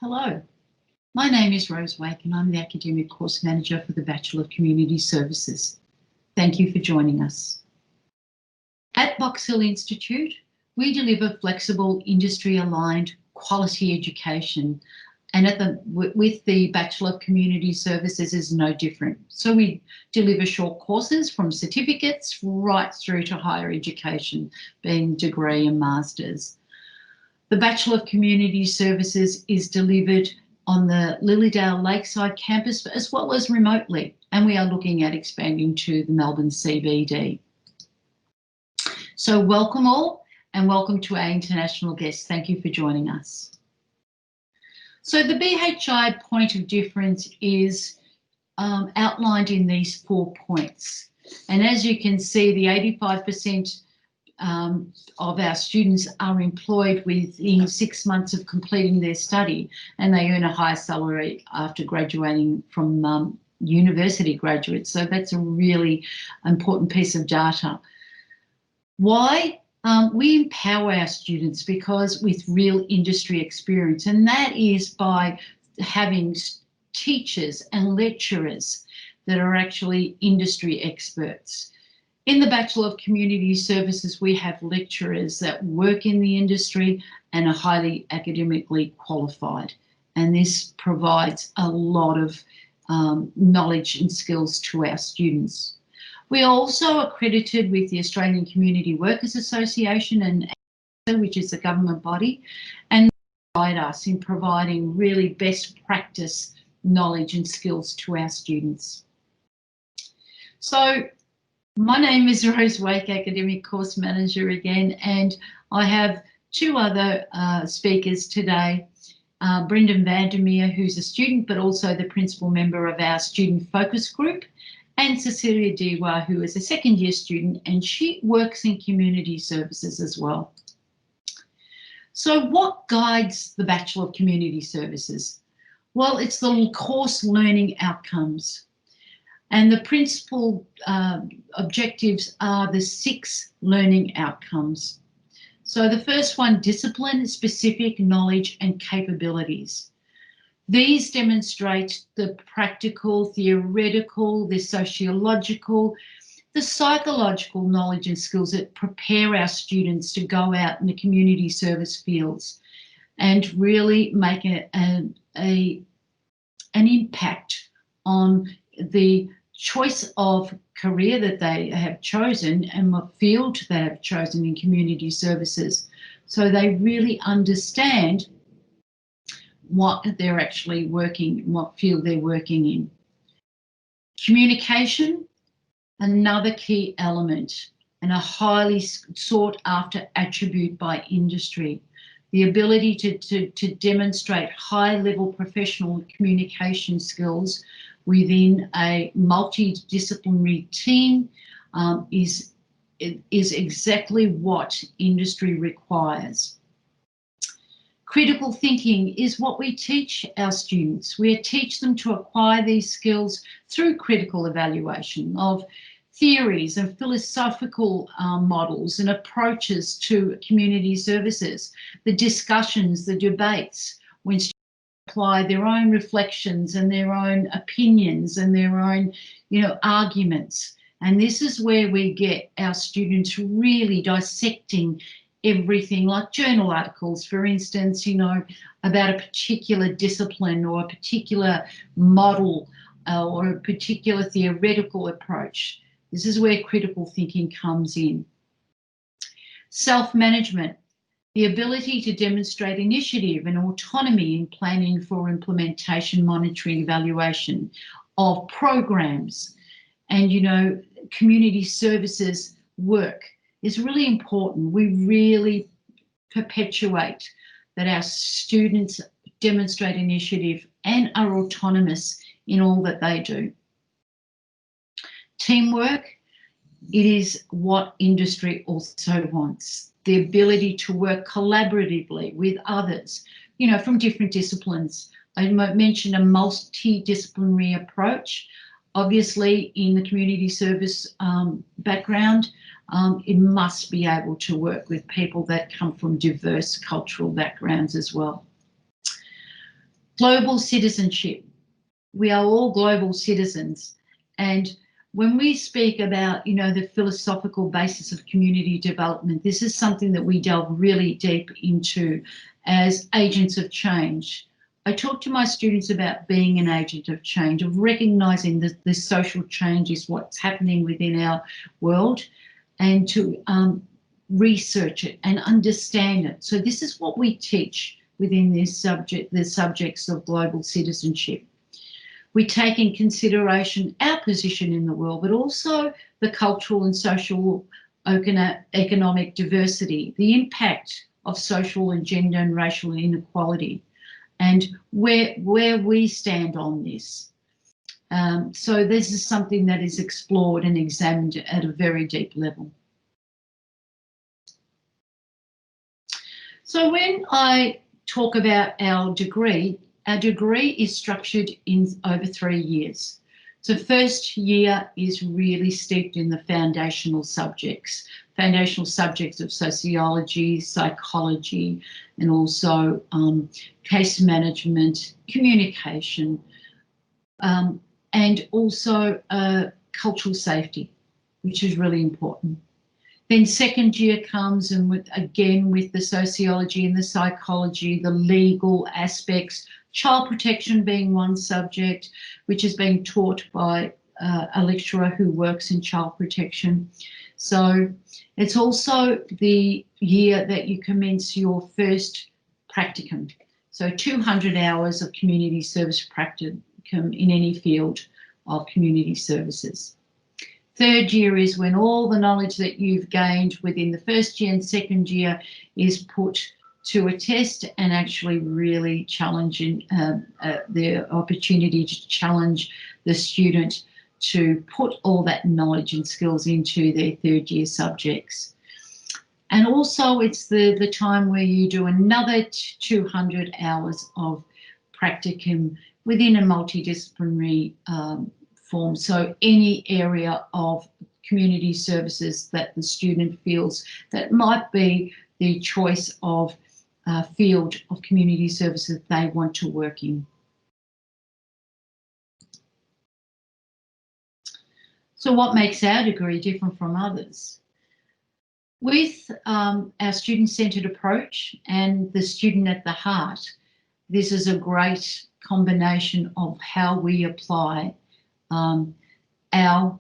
Hello, my name is Rose Wake and I'm the Academic Course Manager for the Bachelor of Community Services. Thank you for joining us. At Box Hill Institute, we deliver flexible, industry-aligned, quality education, and with the Bachelor of Community Services is no different. So we deliver short courses from certificates right through to higher education, being degree and masters. The Bachelor of Community Services is delivered on the Lilydale Lakeside campus as well as remotely, and we are looking at expanding to the Melbourne CBD. So welcome all and welcome to our international guests. Thank you for joining us. So the BHI point of difference is outlined in these 4 points. And as you can see, the 85% of our students are employed within 6 months of completing their study, and they earn a higher salary after graduating from university graduates. So that's a really important piece of data. Why? We empower our students because with real industry experience, and that is by having teachers and lecturers that are actually industry experts. In the Bachelor of Community Services, we have lecturers that work in the industry and are highly academically qualified. And this provides a lot of knowledge and skills to our students. We are also accredited with the Australian Community Workers Association, and which is a government body, and guide us in providing really best practice knowledge and skills to our students. So, my name is Rose Wake, Academic Course Manager again, and I have 2 other speakers today. Brendan Vandermeer, who's a student, but also the principal member of our student focus group, and Cecilia Diwa, who is a second-year student, and she works in community services as well. So what guides the Bachelor of Community Services? Well, it's the course learning outcomes. And the principal objectives are the 6 learning outcomes. So the first one, discipline, specific knowledge and capabilities. These demonstrate the practical, theoretical, the sociological, the psychological knowledge and skills that prepare our students to go out in the community service fields and really make an impact on the choice of career that they have chosen and what field they have chosen in community services. So they really understand what they're actually working, what field they're working in. Communication, another key element and a highly sought after attribute by industry. The ability to demonstrate high level professional communication skills within a multidisciplinary team is exactly what industry requires. Critical thinking is what we teach our students. We teach them to acquire these skills through critical evaluation of theories and philosophical models and approaches to community services, the discussions, the debates, when students apply their own reflections and their own opinions and their own, arguments. And this is where we get our students really dissecting everything, like journal articles, for instance, about a particular discipline or a particular model or a particular theoretical approach. This is where critical thinking comes in. Self-management, the ability to demonstrate initiative and autonomy in planning for implementation, monitoring, evaluation of programs and, community services work is really important. We really perpetuate that our students demonstrate initiative and are autonomous in all that they do. Teamwork, it is what industry also wants. The ability to work collaboratively with others, from different disciplines. I mentioned a multidisciplinary approach. Obviously, in the community service background, it must be able to work with people that come from diverse cultural backgrounds as well. Global citizenship. We are all global citizens. And when we speak about, the philosophical basis of community development, this is something that we delve really deep into as agents of change. I talk to my students about being an agent of change, of recognizing that the social change is what's happening within our world, and to research it and understand it. So this is what we teach within this subject, the subjects of global citizenship. We take in consideration our position in the world, but also the cultural and social economic diversity, the impact of social and gender and racial inequality, and where we stand on this. So this is something that is explored and examined at a very deep level. So when I talk about our degree is structured in over 3 years. So first year is really steeped in the foundational subjects of sociology, psychology, and also case management, communication, and also cultural safety, which is really important. Then second year comes, and with the sociology and the psychology, the legal aspects, child protection being one subject, which is being taught by a lecturer who works in child protection. So it's also the year that you commence your first practicum. So 200 hours of community service practicum in any field of community services. Third year is when all the knowledge that you've gained within the first year and second year is put to a test, and actually really challenging the opportunity to challenge the student to put all that knowledge and skills into their third year subjects. And also it's the time where you do another 200 hours of practicum within a multidisciplinary form. So any area of community services that the student feels that might be the choice of field of community services they want to work in. So what makes our degree different from others? With our student-centred approach and the student at the heart, this is a great combination of how we apply our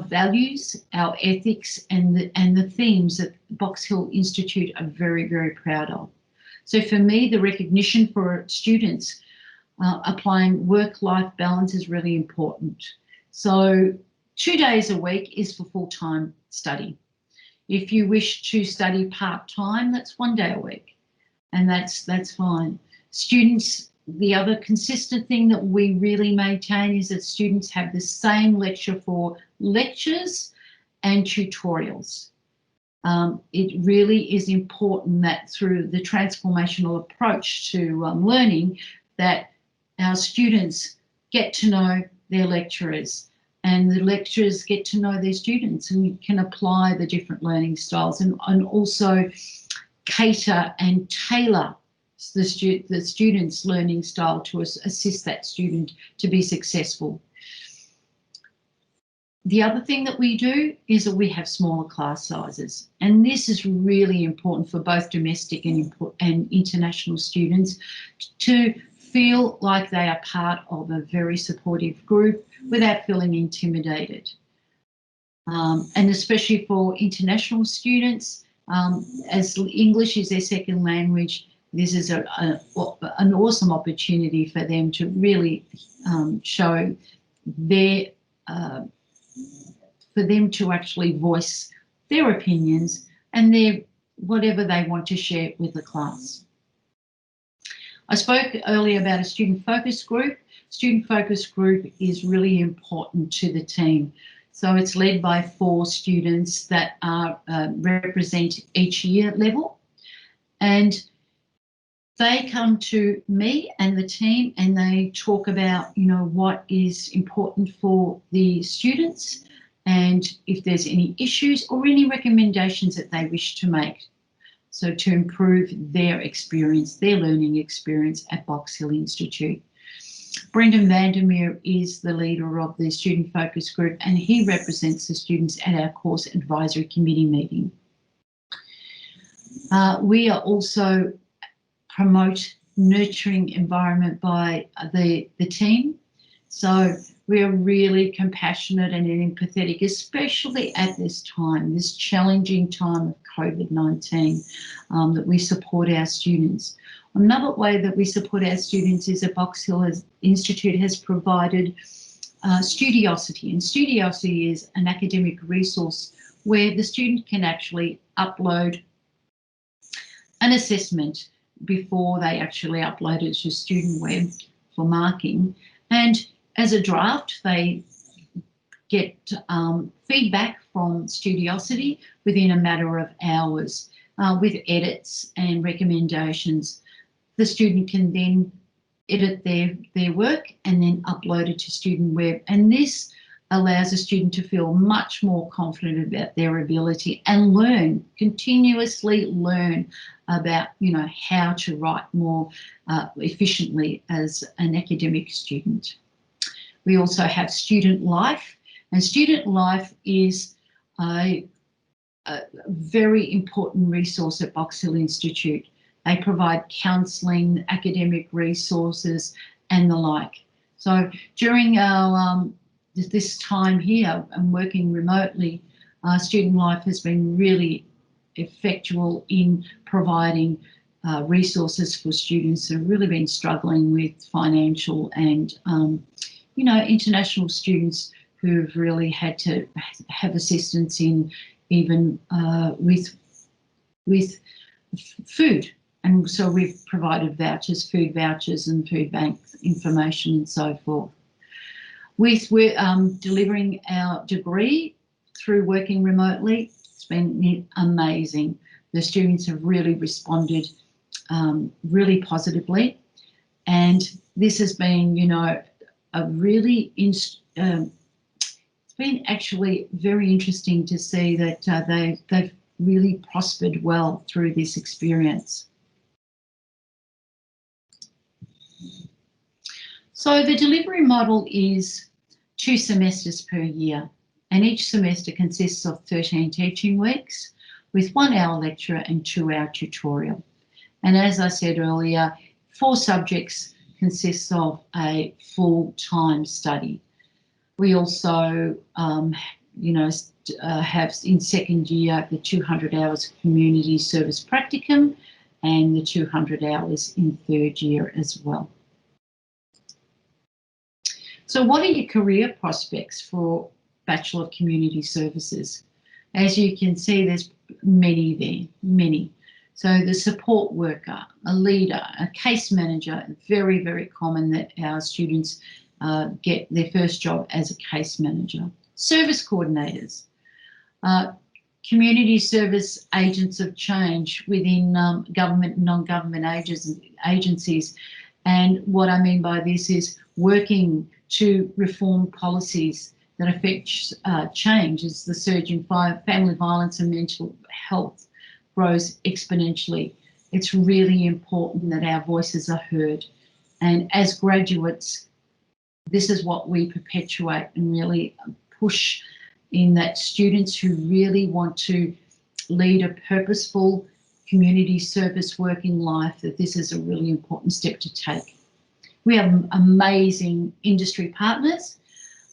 values, our ethics, and the themes that Box Hill Institute are very, very proud of. So for me, the recognition for students applying work-life balance is really important. So 2 days a week is for full-time study. If you wish to study part-time, that's 1 day a week, and that's fine. Students, the other consistent thing that we really maintain is that students have the same lecture for lectures and tutorials. It really is important that through the transformational approach to learning, that our students get to know their lecturers, and the lecturers get to know their students, and you can apply the different learning styles and also cater and tailor the student's learning style to assist that student to be successful. The other thing that we do is that we have smaller class sizes, and this is really important for both domestic and international students to feel like they are part of a very supportive group without feeling intimidated. And especially for international students, as English is their second language, this is an awesome opportunity for them to really show their, for them to actually voice their opinions and their whatever they want to share with the class. I spoke earlier about a student focus group. Student focus group is really important to the team. So it's led by 4 students that are represent each year level, and they come to me and the team and they talk about, what is important for the students and if there's any issues or any recommendations that they wish to make. so to improve their experience, their learning experience at Box Hill Institute. Brendan Vandermeer is the leader of the student focus group, and he represents the students at our course advisory committee meeting. We are also promote nurturing environment by the team. So we are really compassionate and empathetic, especially at this time, this challenging time of COVID-19, that we support our students. Another way that we support our students is that Box Hill Institute has provided Studiosity, and Studiosity is an academic resource where the student can actually upload an assessment before they actually upload it to StudentWeb for marking. And as a draft, they get feedback from Studiosity within a matter of hours with edits and recommendations. The student can then edit their work and then upload it to StudentWeb. And this allows a student to feel much more confident about their ability and learn, continuously learn about, how to write more efficiently as an academic student. We also have Student Life, and Student Life is a very important resource at Box Hill Institute. They provide counselling, academic resources and the like. So during our this time here and working remotely, Student Life has been really effectual in providing resources for students who have really been struggling with financial and, international students who've really had to have assistance in even with food. And so we've provided vouchers, food vouchers and food bank information and so forth. We're delivering our degree through working remotely. It's been amazing. The students have really responded really positively. And this has been, a really, it's been actually very interesting to see that they've really prospered well through this experience. So the delivery model is 2 semesters per year, and each semester consists of 13 teaching weeks with 1 hour lecture and 2 hour tutorial. And as I said earlier, 4 subjects consist of a full-time study. We also, have in second year the 200 hours community service practicum and the 200 hours in third year as well. So what are your career prospects for Bachelor of Community Services? As you can see, there's many there, many. So the support worker, a leader, a case manager, very, very common that our students get their first job as a case manager. Service coordinators, community service agents of change within government and non-government agencies. And what I mean by this is working to reform policies that affect change as the surge in family violence and mental health grows exponentially. It's really important that our voices are heard. And as graduates, this is what we perpetuate and really push in, that students who really want to lead a purposeful community service working life, that this is a really important step to take. We have amazing industry partners,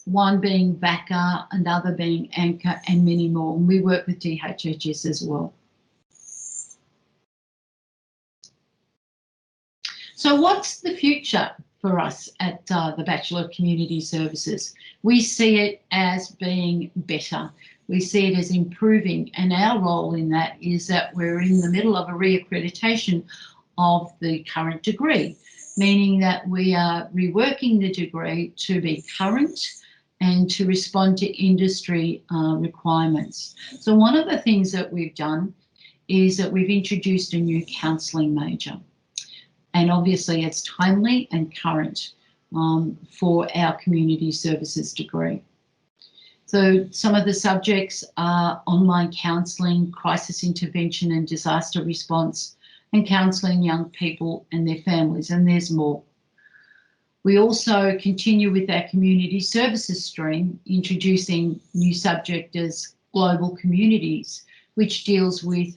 one being VACA, another being Anchor, and many more. And we work with DHHS as well. So what's the future for us at the Bachelor of Community Services? We see it as being better. We see it as improving, and our role in that is that we're in the middle of a reaccreditation of the current degree, meaning that we are reworking the degree to be current and to respond to industry requirements. So one of the things that we've done is that we've introduced a new counselling major. And obviously it's timely and current for our community services degree. So some of the subjects are online counselling, crisis intervention and disaster response, and counselling young people and their families, and there's more. We also continue with our community services stream, introducing new subject as global communities, which deals with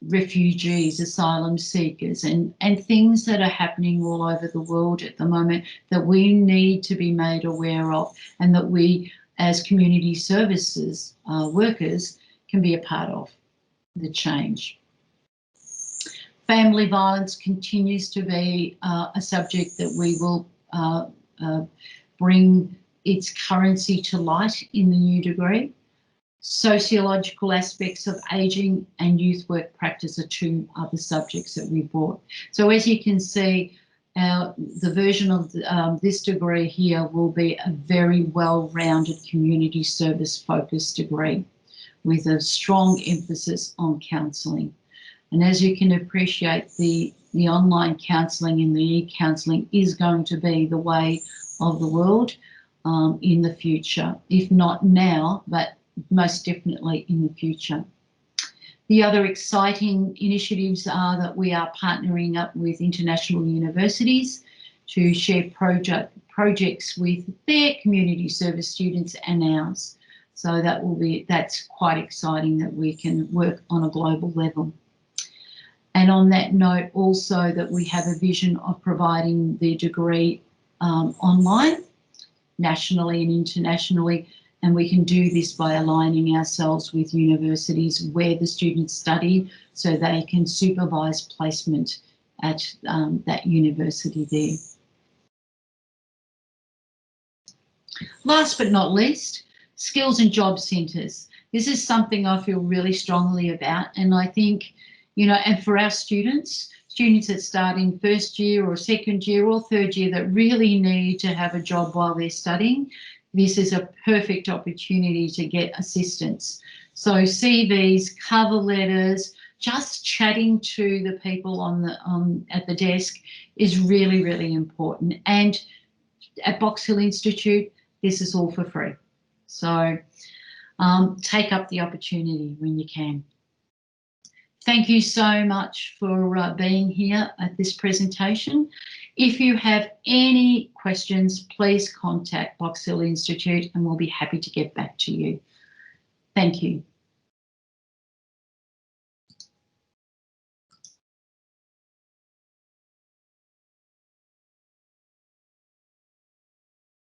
refugees, asylum seekers, and things that are happening all over the world at the moment that we need to be made aware of, and that we as community services workers can be a part of the change. Family violence continues to be a subject that we will bring its currency to light in the new degree. Sociological aspects of ageing and youth work practice are two other subjects that we brought. So as you can see, the version of this degree here will be a very well-rounded community service focused degree with a strong emphasis on counselling. And as you can appreciate, the online counselling and the e-counselling is going to be the way of the world in the future, if not now, but most definitely in the future. The other exciting initiatives are that we are partnering up with international universities to share projects with their community service students and ours. So that's quite exciting that we can work on a global level. And on that note, also that we have a vision of providing the degree online, nationally and internationally, and we can do this by aligning ourselves with universities where the students study so they can supervise placement at that university there. Last but not least, skills and job centres. This is something I feel really strongly about, and I think, you know, and for our students that start in first year or second year or third year that really need to have a job while they're studying, this is a perfect opportunity to get assistance. So CVs, cover letters, just chatting to the people at the desk is really, really important. And at Box Hill Institute, this is all for free. So take up the opportunity when you can. Thank you so much for being here at this presentation. If you have any questions, please contact Box Hill Institute and we'll be happy to get back to you. Thank you.